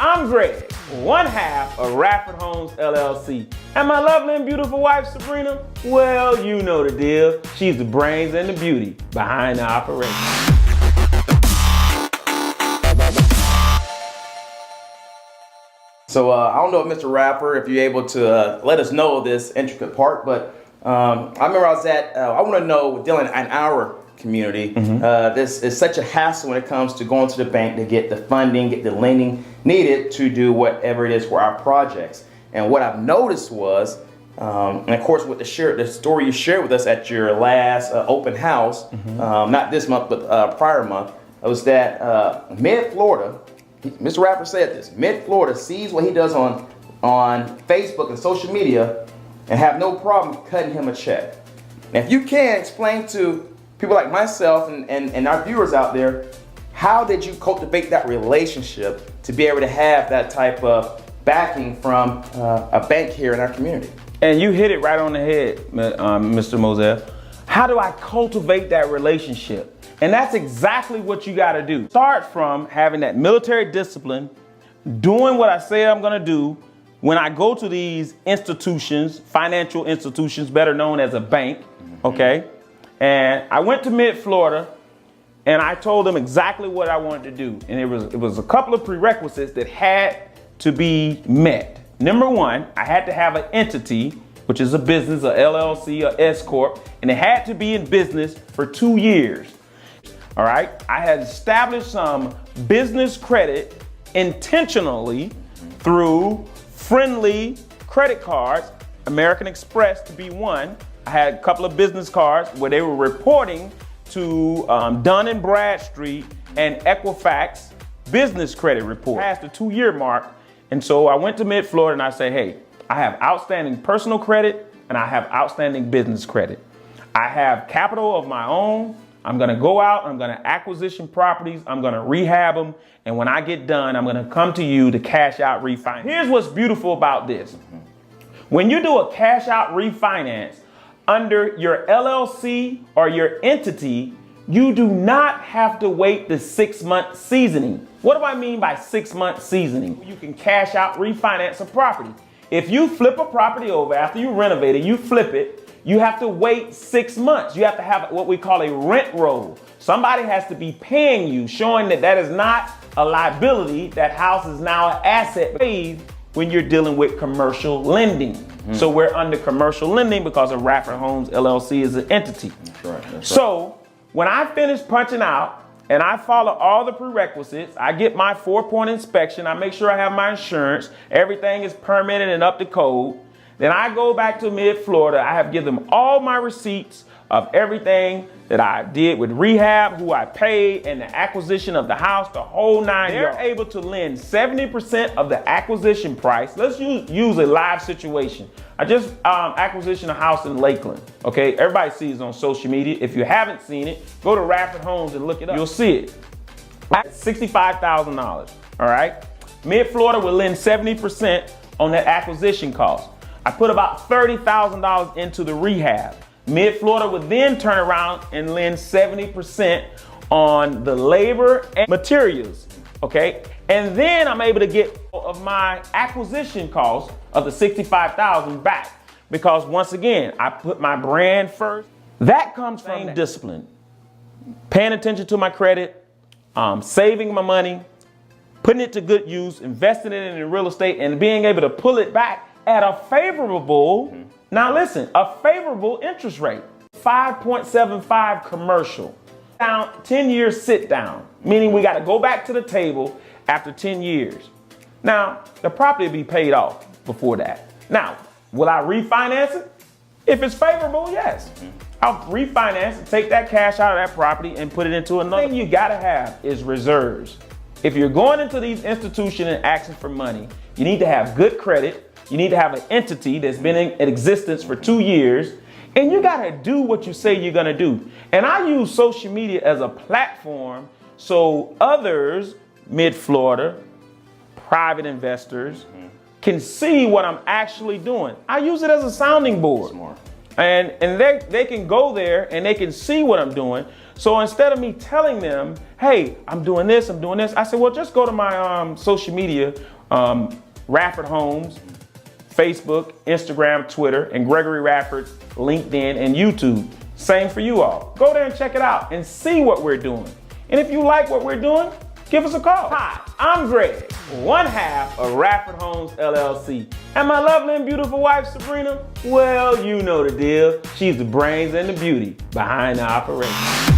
I'm Greg, one half of Radford Homes LLC. And my lovely and beautiful wife, Sabrina, well, you know the deal. She's the brains and the beauty behind the operation. So I don't know, Mr. Rapper, if you're able to let us know this intricate part, but I remember I was at, I want to know, dealing in our community, this is such a hassle when it comes to going to the bank to get the funding, get the lending needed to do whatever it is for our projects. And what I've noticed was, and of course with the story you shared with us at your last open house, not this month, but prior month, was that mid-Florida, Mr. Rapper said this, mid-Florida sees what he does on Facebook and social media and have no problem cutting him a check. Now, if you can explain to people like myself and our viewers out there, how did you cultivate that relationship to be able to have that type of backing from a bank here in our community? And you hit it right on the head, Mr. Moselle. How do I cultivate that relationship? And that's exactly what you got to do. Start from having that military discipline, doing what I say I'm going to do when I go to these institutions, financial institutions, better known as a bank, okay? And I went to mid-Florida and I told them exactly what I wanted to do. And it was a couple of prerequisites that had to be met. Number one, I had to have an entity, which is a business, a LLC, a S Corp, and it had to be in business for 2 years. All right, I had established some business credit intentionally through friendly credit cards, American Express to be one. I had a couple of business cards where they were reporting to Dun & Bradstreet and Equifax business credit report. Past the 2-year mark, and so I went to mid-Florida and I said, hey, I have outstanding personal credit and I have outstanding business credit. I have capital of my own. I'm gonna go out, I'm gonna acquisition properties, I'm gonna rehab them, and when I get done, I'm gonna come to you to cash out refinance. Here's what's beautiful about this. When you do a cash out refinance under your LLC or your entity, you do not have to wait the 6-month seasoning. What do I mean by 6-month seasoning? You can cash out refinance a property. If you flip a property over after you renovate it, you flip it, you have to wait 6 months. You have to have what we call a rent roll. Somebody has to be paying you, showing that that is not a liability. That house is now an asset when you're dealing with commercial lending. So we're under commercial lending because of Radford Homes LLC is an entity. That's right, that's so when I finish punching out and I follow all the prerequisites, I get my 4-point inspection, I make sure I have my insurance, everything is permitted and up to code. Then I go back to mid-Florida. I have given them all my receipts of everything that I did with rehab, who I paid, and the acquisition of the house, the whole 9 yards. They're able to lend 70% of the acquisition price. Let's use a live situation. I just acquisitioned a house in Lakeland. Okay, everybody sees it on social media. If you haven't seen it, go to Radford Homes and look it up. You'll see it. $65,000. All right, mid-Florida will lend 70% on that acquisition cost. I put about $30,000 into the rehab. Mid-Florida would then turn around and lend 70% on the labor and materials, okay? And then I'm able to get of my acquisition cost of the $65,000 back because once again, I put my brand first. That comes from discipline, paying attention to my credit, saving my money, putting it to good use, investing it in real estate, and being able to pull it back at a favorable, now listen, a favorable interest rate. 5.75 commercial. Down 10 years sit down, meaning we got to go back to the table after 10 years. Now, the property will be paid off before that. Now, will I refinance it? If it's favorable, yes. I'll refinance and take that cash out of that property and put it into another. The thing you got to have is reserves. If you're going into these institutions and asking for money, you need to have good credit. You need to have an entity that's been in existence for 2 years, and you got to do what you say you're going to do. And I use social media as a platform so others, mid-Florida, private investors, can see what I'm actually doing. I use it as a sounding board. Smart. And they can go there and they can see what I'm doing. So instead of me telling them, hey, I'm doing this, I said, well, just go to my social media, Radford Homes, Facebook, Instagram, Twitter, and Gregory Radford, LinkedIn, and YouTube. Same for you all. Go there and check it out and see what we're doing. And if you like what we're doing, give us a call. Hi, I'm Greg, one half of Radford Homes LLC. And my lovely and beautiful wife, Sabrina, well, you know the deal. She's the brains and the beauty behind the operation.